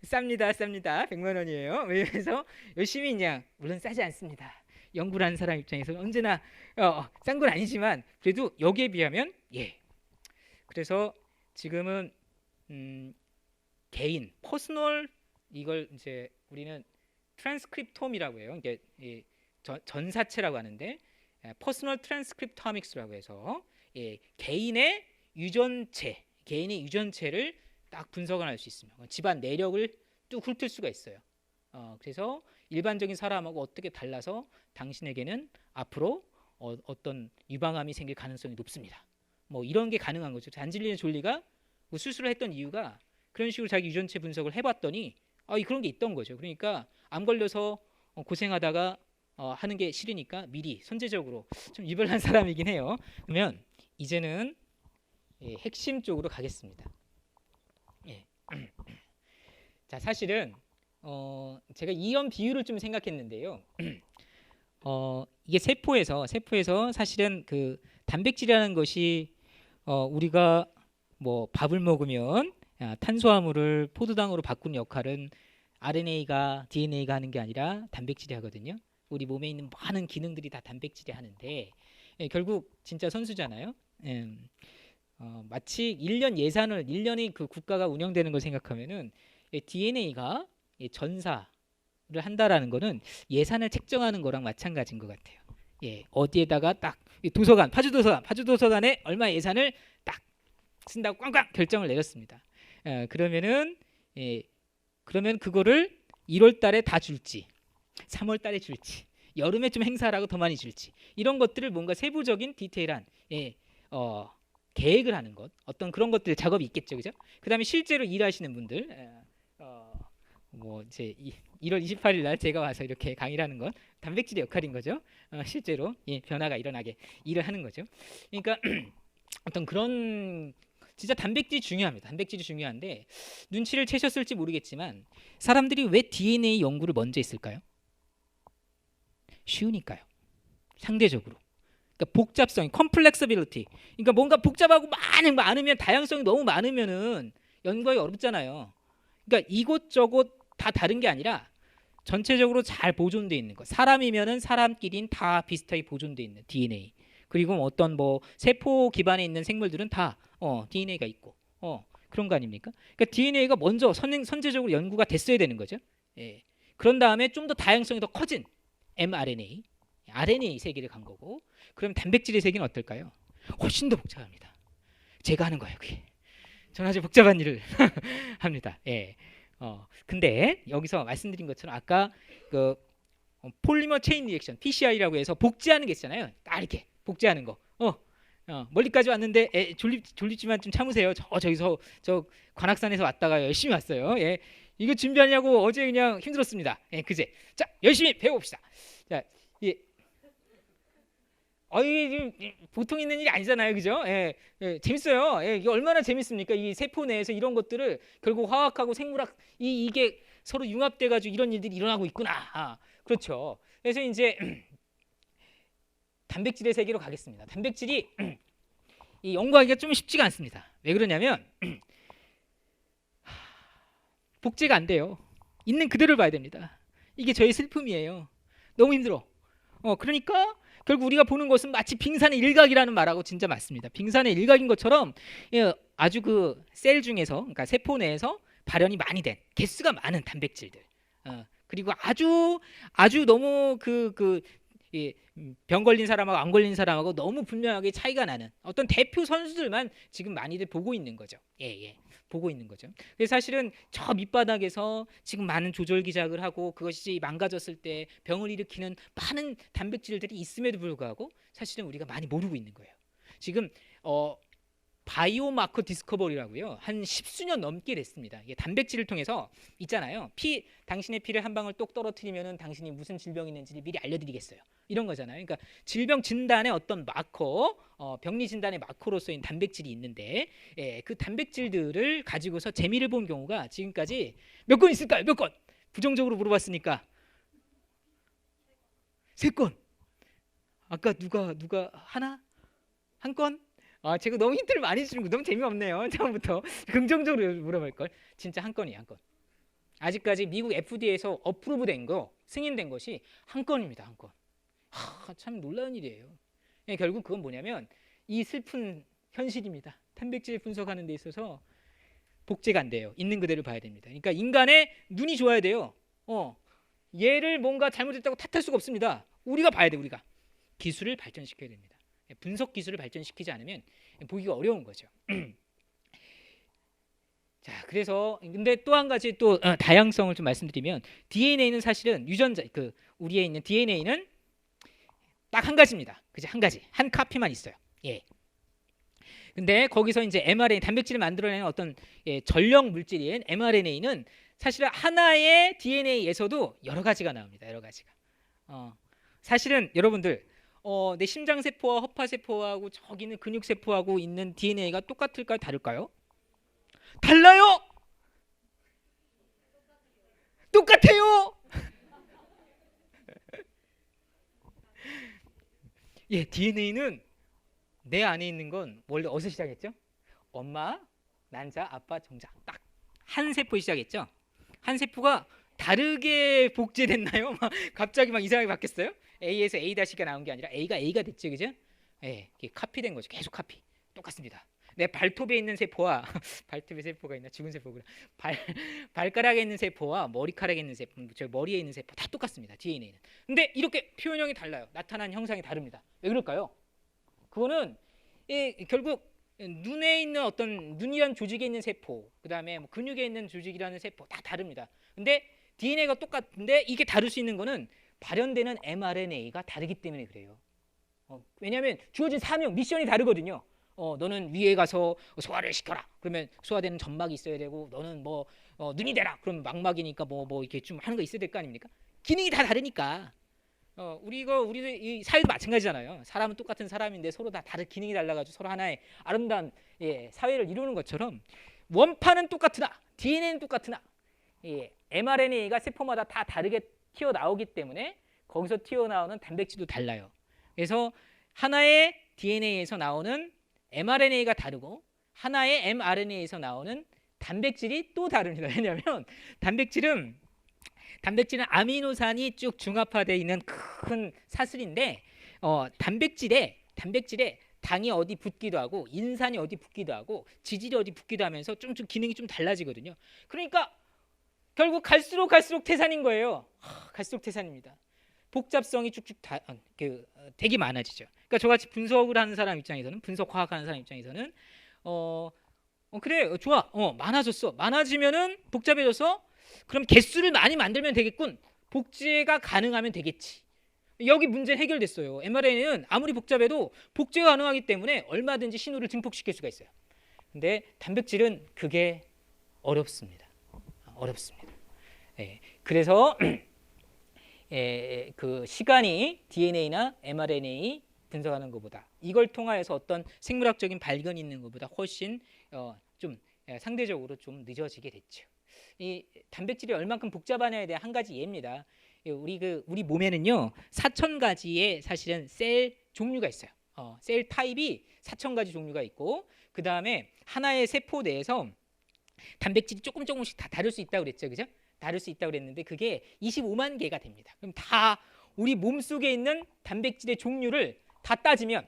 쌉니다. 100만 원이에요. 그래서 열심히 그냥 물론 싸지 않습니다. 연구를 하는 사람 입장에서 언제나 싼 건 아니지만 그래도 여기에 비하면 그래서 지금은 개인 퍼스널 이걸 이제 우리는 트랜스크립톰이라고 해요. 이게 전사체라고 하는데 퍼스널 트랜스크립토믹스라고 해서 개인의 유전체를 딱 분석을 할 수 있습니다. 집안 내력을 뚝 훑을 수가 있어요. 그래서 일반적인 사람하고 어떻게 달라서 당신에게는 앞으로 어떤 유방암이 생길 가능성이 높습니다. 뭐 이런 게 가능한 거죠. 안젤리나 졸리가 뭐 수술을 했던 이유가 그런 식으로 자기 유전체 분석을 해봤더니 그런 게 있던 거죠. 그러니까 암 걸려서 고생하다가 하는 게 싫으니까 미리 선제적으로 좀 유별난 사람이긴 해요. 그러면 이제는 핵심 쪽으로 가겠습니다. 자, 사실은 제가 이런 비유를 좀 생각했는데요. 이게 세포에서 사실은 그 단백질이라는 것이 우리가 뭐 밥을 먹으면 탄수화물을 포도당으로 바꾸는 역할은 RNA가 DNA가 하는 게 아니라 단백질이 하거든요. 우리 몸에 있는 많은 기능들이 다 단백질이 하는데 결국 진짜 선수잖아요. 마치 1년이 그 국가가 운영되는 걸 생각하면은 DNA가 전사를 한다라는 거는 예산을 책정하는 거랑 마찬가지인 것 같아요. 어디에다가 딱 파주도서관에 얼마 예산을 딱 쓴다고 꽝꽝 결정을 내렸습니다. 그러면 그거를 1월 달에 다 줄지 3월 달에 줄지 여름에 좀 행사라고 더 많이 줄지 이런 것들을 뭔가 세부적인 디테일한 계획을 하는 것 어떤 그런 것들 작업이 있겠죠, 그죠? 그다음에 실제로 일하시는 분들 뭐 이제 1월 28일 날 제가 와서 이렇게 강의를 하는 건 단백질의 역할인 거죠. 실제로 변화가 일어나게 일을 하는 거죠. 그러니까 어떤 그런 진짜 단백질이 중요합니다. 단백질이 중요한데 눈치를 채셨을지 모르겠지만 사람들이 왜 DNA 연구를 먼저 했을까요? 쉬우니까요. 상대적으로. 그러니까 복잡성, 컴플렉서빌리티. 그러니까 뭔가 복잡하고 많으면 다양성이 너무 많으면은 연구하기 어렵잖아요. 그러니까 이곳저곳 다 다른 게 아니라 전체적으로 잘 보존돼 있는 거. 사람이면은 사람끼리는 다 비슷하게 보존돼 있는 DNA. 그리고 어떤 뭐 세포 기반에 있는 생물들은 다 DNA가 있고 그런 거 아닙니까? 그러니까 DNA가 먼저 선제적으로 연구가 됐어야 되는 거죠. 그런 다음에 좀 더 다양성이 더 커진 mRNA, RNA 세계를 간 거고, 그럼 단백질의 세계는 어떨까요? 훨씬 더 복잡합니다. 제가 하는 거예요, 그게. 저는 아주 복잡한 일을 합니다. 근데 여기서 말씀드린 것처럼 아까 그 폴리머 체인 리액션 (PCR이라고) 해서 복제하는 게 있잖아요. 딱 이렇게 복제하는 거. 멀리까지 왔는데 졸립지만 좀 참으세요. 저기서 저 관악산에서 왔다가 열심히 왔어요. 이거 준비하냐고 어제 그냥 힘들었습니다. 그제. 자, 열심히 배워봅시다. 자, 이게 보통 있는 일이 아니잖아요, 그죠? 재밌어요. 이게 얼마나 재밌습니까? 이 세포 내에서 이런 것들을 결국 화학하고 생물학 이게 서로 융합돼가지고 이런 일들이 일어나고 있구나. 그렇죠. 그래서 이제 단백질의 세계로 가겠습니다. 단백질이 이 연구하기가 좀 쉽지가 않습니다. 왜 그러냐면 복제가 안 돼요. 있는 그대로를 봐야 됩니다. 이게 저의 슬픔이에요. 너무 힘들어. 그러니까 결국 우리가 보는 것은 마치 빙산의 일각이라는 말하고 진짜 맞습니다. 빙산의 일각인 것처럼 아주 그 셀 중에서, 그러니까 세포 내에서 발현이 많이 된 개수가 많은 단백질들. 그리고 아주 너무 병 걸린 사람하고 안 걸린 사람하고 너무 분명하게 차이가 나는 어떤 대표 선수들만 지금 많이들 보고 있는 거죠. 예. 보고 있는 거죠. 그래서 사실은 저 밑바닥에서 지금 많은 조절 기작을 하고 그것이 망가졌을 때 병을 일으키는 많은 단백질들이 있음에도 불구하고 사실은 우리가 많이 모르고 있는 거예요. 지금 바이오마커 디스커버리라고요. 한 10수년 넘게 됐습니다. 이게 단백질을 통해서 있잖아요. 당신의 피를 한 방울 똑 떨어뜨리면은 당신이 무슨 질병이 있는지를 미리 알려드리겠어요. 이런 거잖아요. 그러니까 질병 진단의 어떤 마커, 병리 진단의 마커로서인 단백질이 있는데, 그 단백질들을 가지고서 재미를 본 경우가 지금까지 몇 건 있을까요? 몇 건? 부정적으로 물어봤으니까 3건. 아까 누가 하나? 한 건? 제가 너무 힌트를 많이 주는 거 너무 재미없네요. 처음부터 긍정적으로 물어볼 걸. 진짜 한 건이에요, 한 건. 아직까지 미국 FDA에서 어프로브 된 거, 승인된 것이 한 건입니다, 한 건. 참 놀라운 일이에요. 결국 그건 뭐냐면 이 슬픈 현실입니다. 단백질 분석하는 데 있어서 복제가 안 돼요. 있는 그대로 봐야 됩니다. 그러니까 인간의 눈이 좋아야 돼요. 얘를 뭔가 잘못했다고 탓할 수가 없습니다. 우리가 봐야 돼, 우리가. 기술을 발전시켜야 됩니다. 분석 기술을 발전시키지 않으면 보기가 어려운 거죠. 자, 그래서 근데 또 한 가지 또 다양성을 좀 말씀드리면 DNA는 사실은 유전자 우리에 있는 DNA는 딱 한 가지입니다. 그죠? 한 가지. 한 카피만 있어요. 예. 근데 거기서 이제 mRNA 단백질을 만들어내는 어떤 전력 물질인 mRNA는 사실은 하나의 DNA에서도 여러 가지가 나옵니다. 여러 가지가. 사실은 여러분들 내 심장세포와 허파세포하고 저기 있는 근육세포하고 있는 DNA가 똑같을까요? 다를까요? 달라요! 똑같아요! 예, DNA는 내 안에 있는 건 원래 어디서 시작했죠? 엄마, 난자, 아빠, 정자. 딱 한 세포 시작했죠? 한 세포가 다르게 복제됐나요? 갑자기 막 이상하게 바뀌었어요? A에서 A-가 나온 게 아니라 A가 A가 됐죠, 그죠? 예, 카피된 거죠. 계속 카피. 똑같습니다. 내 발톱에 있는 세포와 발톱에 세포가 있나? 죽은 세포구나. 발가락에 있는 세포와 머리카락에 있는 세포, 저 머리에 있는 세포 다 똑같습니다. DNA는. 근데 이렇게 표현형이 달라요. 나타나는 형상이 다릅니다. 왜 그럴까요? 그거는 결국 눈에 있는 어떤 눈이란 조직에 있는 세포, 그다음에 뭐 근육에 있는 조직이라는 세포 다 다릅니다. 근데 DNA가 똑같은데 이게 다를 수 있는 거는 발현되는 mRNA가 다르기 때문에 그래요. 왜냐하면 주어진 사명, 미션이 다르거든요. 너는 위에 가서 소화를 시켜라. 그러면 소화되는 점막이 있어야 되고, 너는 뭐 눈이 되라. 그러면 망막이니까 뭐 이렇게 좀 하는 거 있어야 될 거 아닙니까? 기능이 다 다르니까. 우리 이 사회도 마찬가지잖아요. 사람은 똑같은 사람인데 서로 다 다른 기능이 달라가지고 서로 하나의 아름다운 사회를 이루는 것처럼 원판은 똑같으나 DNA는 똑같으나 mRNA가 세포마다 다 다르게 튀어나오기 때문에 거기서 튀어나오는 단백질도 달라요. 그래서 하나의 DNA에서 나오는 mRNA가 다르고 하나의 mRNA에서 나오는 단백질이 또 다릅니다. 왜냐하면 단백질은 아미노산이 쭉 중합화되어 있는 큰 사슬인데 단백질에 당이 어디 붙기도 하고 인산이 어디 붙기도 하고 지질이 어디 붙기도 하면서 좀 기능이 좀 달라지거든요. 그러니까 결국 갈수록 태산인 거예요. 갈수록 태산입니다. 복잡성이 쭉쭉 되게 많아지죠. 그러니까 저같이 분석을 하는 사람 입장에서는, 분석 과학하는 사람 입장에서는 그래 좋아, 많아졌어. 많아지면은 복잡해져서 그럼 개수를 많이 만들면 되겠군. 복제가 가능하면 되겠지. 여기 문제 해결됐어요. mRNA는 아무리 복잡해도 복제가 가능하기 때문에 얼마든지 신호를 증폭시킬 수가 있어요. 근데 단백질은 그게 어렵습니다. 그래서 그 시간이 DNA나 mRNA 분석하는 것보다, 이걸 통하여서 어떤 생물학적인 발견이 있는 것보다 훨씬 좀 상대적으로 좀 늦어지게 됐죠. 이 단백질이 얼만큼 복잡하냐에 대한 한 가지 예입니다. 우리 몸에는요 4,000가지의 사실은 셀 종류가 있어요. 셀 타입이 4,000가지 종류가 있고, 그 다음에 하나의 세포 내에서 단백질이 조금씩 다 다를 수 있다고 그랬죠, 그죠? 다를 수 있다고 그랬는데 그게 25만 개가 됩니다. 그럼 다 우리 몸 속에 있는 단백질의 종류를 다 따지면,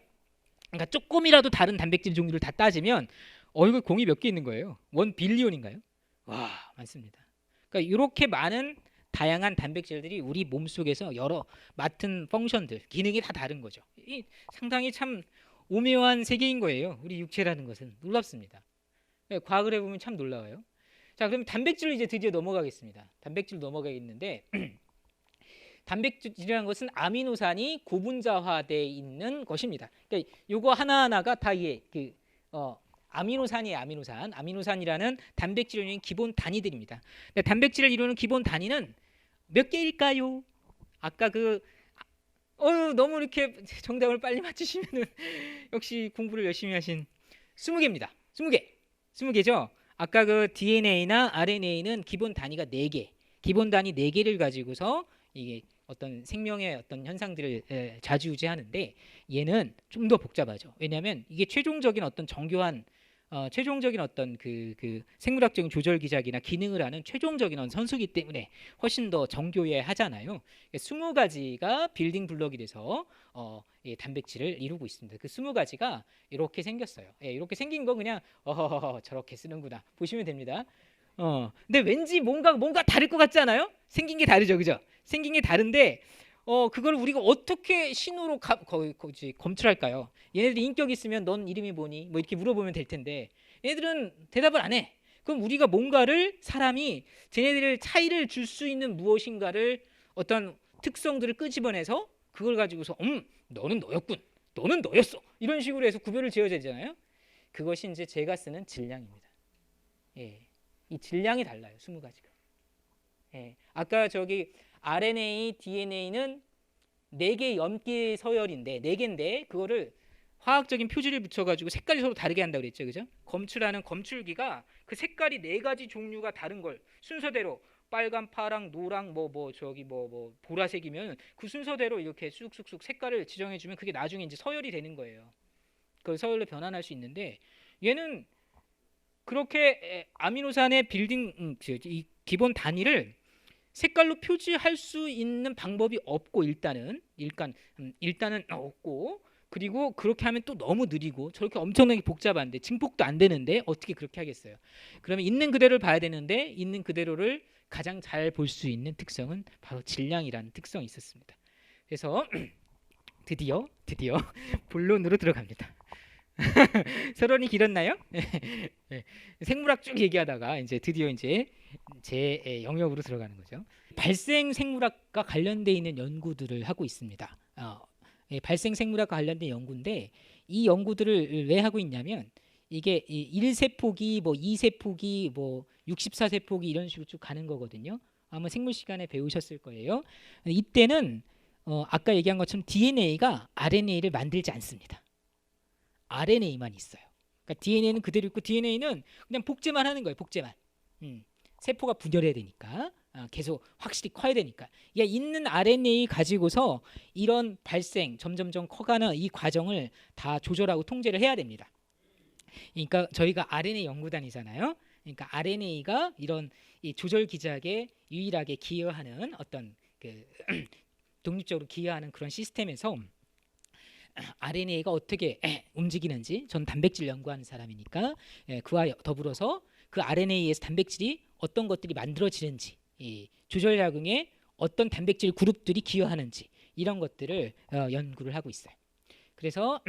그러니까 조금이라도 다른 단백질 종류를 다 따지면 이거 공이 몇 개 있는 거예요? 1 빌리언인가요? 와, 많습니다. 그러니까 이렇게 많은 다양한 단백질들이 우리 몸속에서 여러 맡은 펑션들, 기능이 다 다른 거죠. 이 상당히 참 오묘한 세계인 거예요. 우리 육체라는 것은 놀랍습니다. 네, 과학을 해보면 참 놀라워요. 자, 그럼 단백질로 이제 드디어 넘어가겠습니다. 단백질 넘어가겠는데 단백질이라는 것은 아미노산이 고분자화되어 있는 것입니다. 그러니까 요거 하나하나가 다 이게 아미노산이에요. 아미노산이라는 단백질을 이루는 기본 단위들입니다. 단백질을 이루는 기본 단위는 몇 개일까요? 아까 너무 이렇게 정답을 빨리 맞추시면은 역시 공부를 열심히 하신 20개입니다. 20개죠. 아까 그 DNA나 RNA는 기본 단위가 4개. 기본 단위 4개를 가지고서 이게 어떤 생명의 어떤 현상들을 좌지우지하는데 얘는 좀 더 복잡하죠. 왜냐하면 이게 최종적인 어떤 정교한 최종적인 어떤 그 생물학적인 조절 기작이나 기능을 하는 최종적인 선수기 때문에 훨씬 더 정교해야 하잖아요. 20가지가 빌딩 블럭이 돼서 단백질을 이루고 있습니다. 그 20가지가 이렇게 생겼어요. 이렇게 생긴 거 그냥 저렇게 쓰는구나 보시면 됩니다. 근데 왠지 뭔가 다를 것 같지 않아요? 생긴 게 다르죠, 그죠? 생긴 게 다른데 그걸 우리가 어떻게 신호로 검출할까요? 얘네들이 인격 있으면 넌 이름이 뭐니? 뭐 이렇게 물어보면 될 텐데 얘네들은 대답을 안 해. 그럼 우리가 뭔가를 사람이 쟤네들 차이를 줄 수 있는 무엇인가를 어떤 특성들을 끄집어내서 그걸 가지고서 너는 너였군. 너는 너였어. 이런 식으로 해서 구별을 지어야 되잖아요. 그것이 이제 제가 쓰는 질량입니다. 예. 이 질량이 달라요. 20가지가. 예. 아까 저기 RNA, DNA는 4개 염기 서열인데 4개인데 그거를 화학적인 표지를 붙여가지고 색깔이 서로 다르게 한다고 그랬죠, 그죠? 검출하는 검출기가 그 색깔이 4가지 종류가 다른 걸 순서대로 빨강, 파랑, 노랑, 보라색이면 그 순서대로 이렇게 쑥쑥쑥 색깔을 지정해주면 그게 나중에 이제 서열이 되는 거예요. 그 서열로 변환할 수 있는데 얘는 그렇게 아미노산의 빌딩 이 기본 단위를 색깔로 표지할 수 있는 방법이 없고 일단은 없고 그리고 그렇게 하면 또 너무 느리고 저렇게 엄청나게 복잡한데 증폭도 안 되는데 어떻게 그렇게 하겠어요? 그러면 있는 그대로를 봐야 되는데 있는 그대로를 가장 잘 볼 수 있는 특성은 바로 질량이라는 특성이 있었습니다. 그래서 드디어 본론으로 들어갑니다. 서론이 길었나요? 네. 생물학 쭉 얘기하다가 이제 드디어 이제 제 영역으로 들어가는 거죠. 발생 생물학과 관련돼 있는 연구들을 하고 있습니다. 발생 생물학과 관련된 연구인데 이 연구들을 왜 하고 있냐면 이게 1세포기, 2세포기, 64세포기 이런 식으로 쭉 가는 거거든요. 아마 생물 시간에 배우셨을 거예요. 이때는 아까 얘기한 것처럼 DNA가 RNA를 만들지 않습니다. RNA만 있어요. 그러니까 DNA는 그대로 있고 DNA는 그냥 복제만 하는 거예요. 복제만. 세포가 분열해야 되니까 계속 확실히 커야 되니까. 있는 RNA 가지고서 이런 발생 점점점 커가는 이 과정을 다 조절하고 통제를 해야 됩니다. 그러니까 저희가 RNA 연구단이잖아요. 그러니까 RNA가 이런 이 조절 기작에 유일하게 기여하는 어떤 그 독립적으로 기여하는 그런 시스템에서 RNA가 어떻게 움직이는지 전 단백질 연구하는 사람이니까 그와 더불어서 그 RNA에서 단백질이 어떤 것들이 만들어지는지 이 조절작용에 어떤 단백질 그룹들이 기여하는지 이런 것들을 연구를 하고 있어요. 그래서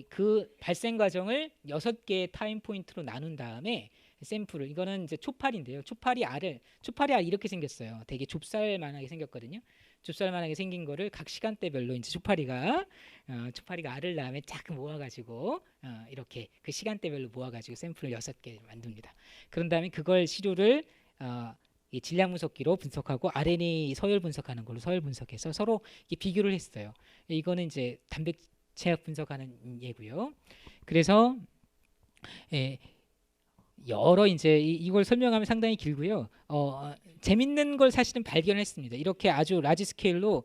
그 발생 과정을 6개의 타임 포인트로 나눈 다음에 샘플을 이거는 이제 초파리인데요. 초파리 알 이렇게 생겼어요. 되게 좁쌀만하게 생겼거든요. 좁쌀만하게 생긴 거를 각 시간대별로 이제 초파리가 알을 다음에 쫙 모아가지고 이렇게 그 시간대별로 모아가지고 샘플을 6개 만듭니다. 그런 다음에 그걸 시료를 이 질량 분석기로 분석하고 RNA 서열 분석하는 걸로 서열 분석해서 서로 비교를 했어요. 이거는 이제 단백체학 분석하는 예고요. 그래서 여러 이제 이걸 설명하면 상당히 길고요. 재밌는 걸 사실은 발견했습니다. 이렇게 아주 라지 스케일로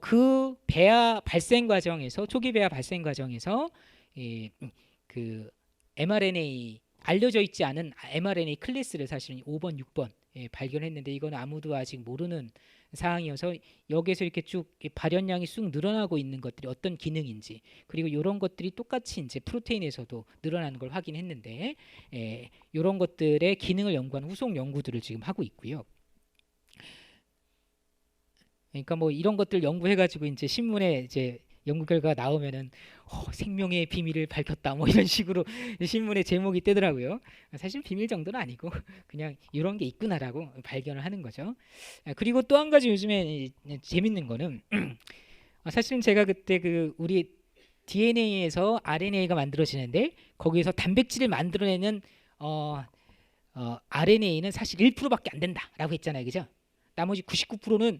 그 배아 발생 과정에서 초기 배아 발생 과정에서 그 mRNA 알려져 있지 않은 mRNA 클래스를 사실은 5번, 6번 발견했는데 이건 아무도 아직 모르는 사항이어서 여기에서 이렇게 쭉 발현량이 쑥 늘어나고 있는 것들이 어떤 기능인지 그리고 이런 것들이 똑같이 이제 프로테인에서도 늘어나는 걸 확인했는데 이런 것들의 기능을 연구하는 후속 연구들을 지금 하고 있고요. 그러니까 뭐 이런 것들 연구해가지고 이제 신문에 이제 연구 결과가 나오면은 생명의 비밀을 밝혔다 뭐 이런 식으로 신문에 제목이 뜨더라고요. 사실 비밀 정도는 아니고 그냥 이런 게 있구나라고 발견을 하는 거죠. 그리고 또 한 가지 요즘에 재밌는 거는 사실은 제가 그때 그 우리 DNA에서 RNA가 만들어지는데 거기에서 단백질을 만들어내는 RNA는 사실 1%밖에 안 된다라고 했잖아요, 그죠? 나머지 99%는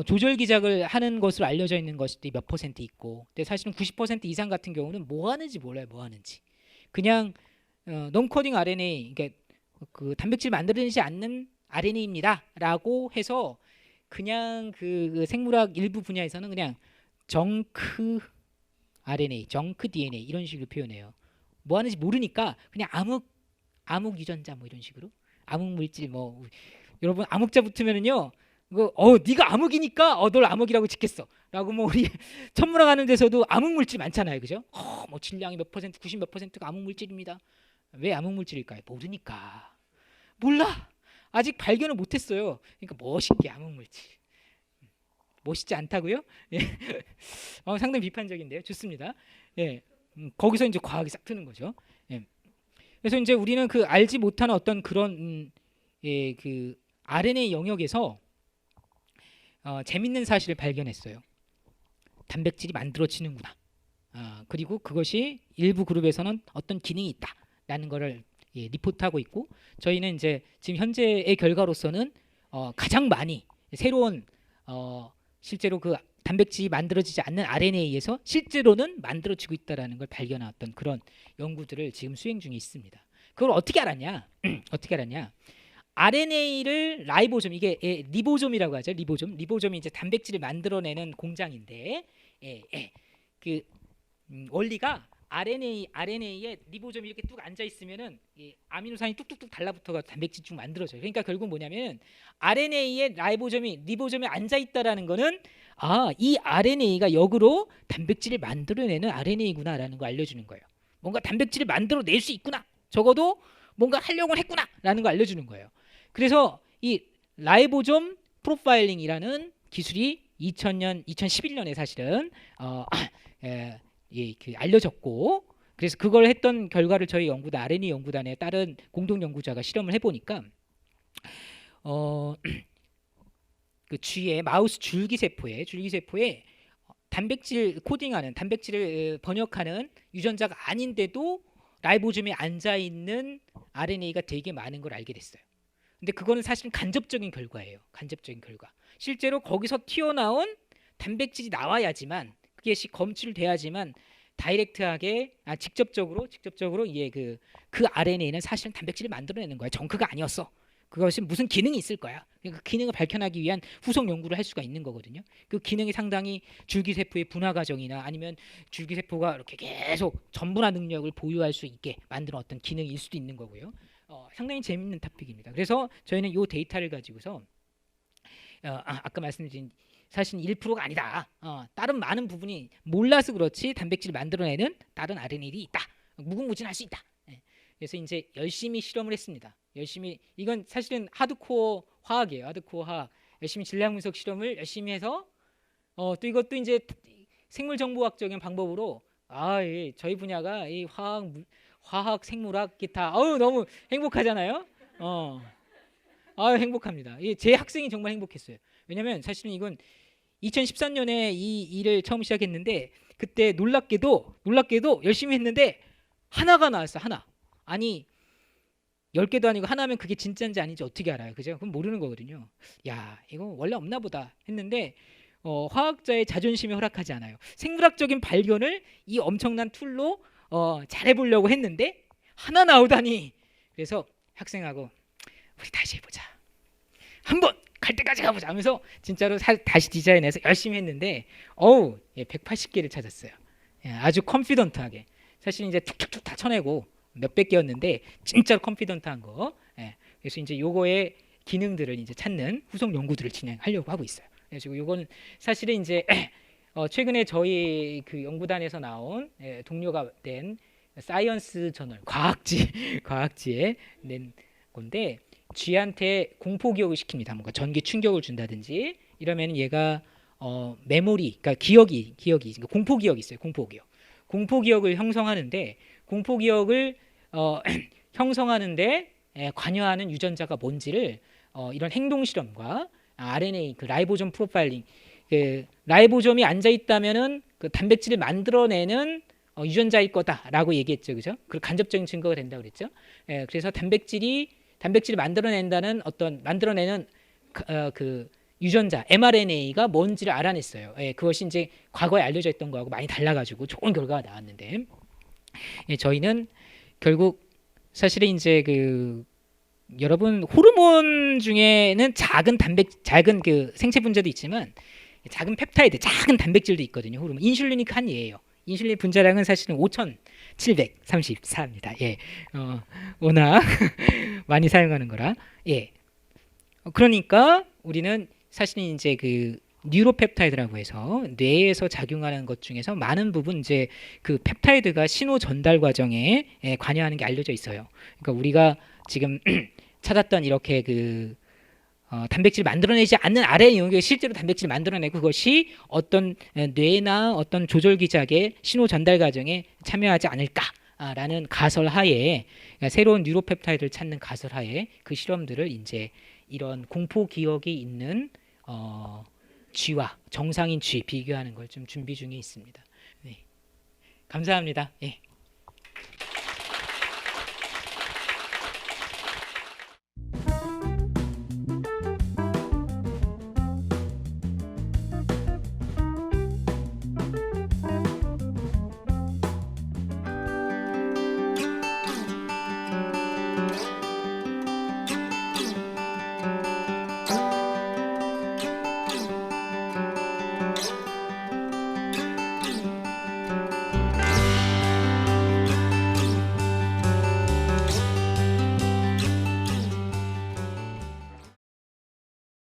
조절 기작을 하는 것으로 알려져 있는 것이 몇 퍼센트 있고, 근데 사실은 90% 이상 같은 경우는 뭐 하는지 몰라요, 뭐 하는지. 그냥 non-coding RNA, 그러니까 그 단백질 만들어내지 않는 RNA입니다라고 해서 그냥 그 생물학 일부 분야에서는 그냥 정크 RNA, 정크 DNA 이런 식으로 표현해요. 뭐 하는지 모르니까 그냥 암흑 유전자 뭐 이런 식으로 암흑 물질 뭐 여러분 암흑자 붙으면은요 이거 네가 암흑이니까 널 암흑이라고 짓겠어라고 뭐 우리 천문학 하는 데서도 암흑 물질 많잖아요, 그죠? 뭐 질량이 몇 퍼센트 90 몇 퍼센트가 암흑 물질입니다. 왜 암흑 물질일까요? 모르니까. 몰라. 아직 발견을 못했어요. 그러니까 멋있게 암흑 물질. 멋있지 않다고요? 예. 상당히 비판적인데요. 좋습니다. 예. 거기서 이제 과학이 싹 트는 거죠. 예. 그래서 이제 우리는 그 알지 못하는 어떤 그런 예, 그 RNA 영역에서 재밌는 사실을 발견했어요. 단백질이 만들어지는구나. 그리고 그것이 일부 그룹에서는 어떤 기능이 있다라는 것을 리포트하고 있고, 저희는 이제 지금 현재의 결과로서는 가장 많이 새로운 실제로 그 단백질이 만들어지지 않는 RNA에서 실제로는 만들어지고 있다라는 걸 발견한 그런 연구들을 지금 수행 중에 있습니다. 그걸 어떻게 알았냐? 어떻게 알았냐? RNA를 라이보솜, 이게 리보솜이라고 하죠. 리보솜이 이제 단백질을 만들어내는 공장인데, 그 원리가 RNA에 리보솜이 이렇게 뚝 앉아 있으면은 아미노산이 뚝뚝뚝 달라붙어가 단백질 쭉 만들어져요. 그러니까 결국 뭐냐면 RNA에 리보솜이 앉아 있다라는 거는 이 RNA가 역으로 단백질을 만들어내는 RNA구나라는 거 알려주는 거예요. 뭔가 단백질을 만들어낼 수 있구나. 적어도 뭔가 하려고 했구나라는 거 알려주는 거예요. 그래서 이 라이보솜 프로파일링이라는 기술이 2011년에 사실은 알려졌고, 그래서 그걸 했던 결과를 저희 연구단 RNA 연구단의 다른 공동 연구자가 실험을 해보니까 그 쥐의 마우스 줄기세포에 단백질 코딩하는 단백질을 번역하는 유전자가 아닌데도 라이보솜에 앉아 있는 RNA가 되게 많은 걸 알게 됐어요. 근데 그거는 사실은 간접적인 결과예요. 간접적인 결과. 실제로 거기서 튀어나온 단백질이 나와야지만 그게 검출돼야지만 다이렉트하게 직접적으로 그 RNA는 사실은 단백질을 만들어내는 거야. 정크가 아니었어. 그것이 무슨 기능이 있을 거야. 그 기능을 밝혀내기 위한 후속 연구를 할 수가 있는 거거든요. 그 기능이 상당히 줄기세포의 분화 과정이나 아니면 줄기세포가 이렇게 계속 전분화 능력을 보유할 수 있게 만드는 어떤 기능일 수도 있는 거고요. 상당히 재밌는 토픽입니다. 그래서 저희는 이 데이터를 가지고서 아까 말씀드린 사실은 1%가 아니다. 다른 많은 부분이 몰라서 그렇지 단백질을 만들어내는 다른 RNA들이 있다. 무궁무진할 수 있다. 그래서 이제 열심히 실험을 했습니다. 이건 사실은 하드코어 화학이에요. 하드코어 화학. 열심히 질량 분석 실험을 열심히 해서 또 이것도 이제 생물정보학적인 방법으로 저희 분야가 이 화학 생물학 기타 너무 행복하잖아요. 행복합니다. 제 학생이 정말 행복했어요. 왜냐면 사실은 이건 2013년에 이 일을 처음 시작했는데 그때 놀랍게도 열심히 했는데 하나가 나왔어. 하나. 아니 10개도 아니고 하나면 그게 진짜인지 아닌지 어떻게 알아요? 그죠? 그럼 모르는 거거든요. 야, 이거 원래 없나 보다 했는데 화학자의 자존심이 허락하지 않아요. 생물학적인 발견을 이 엄청난 툴로 잘해보려고 했는데 하나 나오다니. 그래서 학생하고 우리 다시 해보자. 한번 갈 때까지 가보자 하면서 진짜로 다시 디자인해서 열심히 했는데 180개를 찾았어요. 아주 컨피던트하게. 사실 이제 툭툭툭 다 쳐내고 몇백 개였는데 진짜로 컨피던트한 거. 그래서 이제 요거의 기능들을 이제 찾는 후속 연구들을 진행하려고 하고 있어요. 그래서 요거는 사실은 이제 최근에 저희 그 연구단에서 나온 동료가 낸 사이언스 저널 과학지에 낸 건데 쥐한테 공포 기억을 시킵니다. 뭔가 전기 충격을 준다든지 이러면 얘가 메모리, 그러니까 기억이 그러니까 공포 기억이 있어요. 공포 기억을 형성하는데 공포 기억을 형성하는데 관여하는 유전자가 뭔지를 이런 행동 실험과 RNA 그 라이보솜 프로파일링, 그 라이보솜이 앉아 있다면은 그 단백질을 만들어내는 유전자일 거다라고 얘기했죠, 그죠? 그 간접적인 증거가 된다 그랬죠. 그래서 단백질을 만들어낸다는 만들어내는 그 유전자 mRNA가 뭔지를 알아냈어요. 그것이 이제 과거에 알려져 있던 거하고 많이 달라가지고 좋은 결과가 나왔는데, 저희는 결국 사실은 이제 그 여러분 호르몬 중에는 작은 그 생체 분자도 있지만 작은 펩타이드, 작은 단백질도 있거든요. 호르몬 인슐린이 한 예예요. 인슐린 분자량은 사실은 5,734입니다. 워낙 많이 사용하는 거라. 그러니까 우리는 사실은 이제 그 뉴로펩타이드라고 해서 뇌에서 작용하는 것 중에서 많은 부분 이제 그 펩타이드가 신호 전달 과정에 관여하는 게 알려져 있어요. 그러니까 우리가 지금 찾았던 이렇게 그 단백질 만들어내지 않는 RNA 용액이 실제로 단백질 만들어내고 그것이 어떤 뇌나 어떤 조절 기작의 신호 전달 과정에 참여하지 않을까라는 가설하에, 그러니까 새로운 뉴로펩타이드를 찾는 가설하에 그 실험들을 이제 이런 공포 기억이 있는 쥐와 정상인 쥐 비교하는 걸 좀 준비 중에 있습니다. 네. 감사합니다. 예.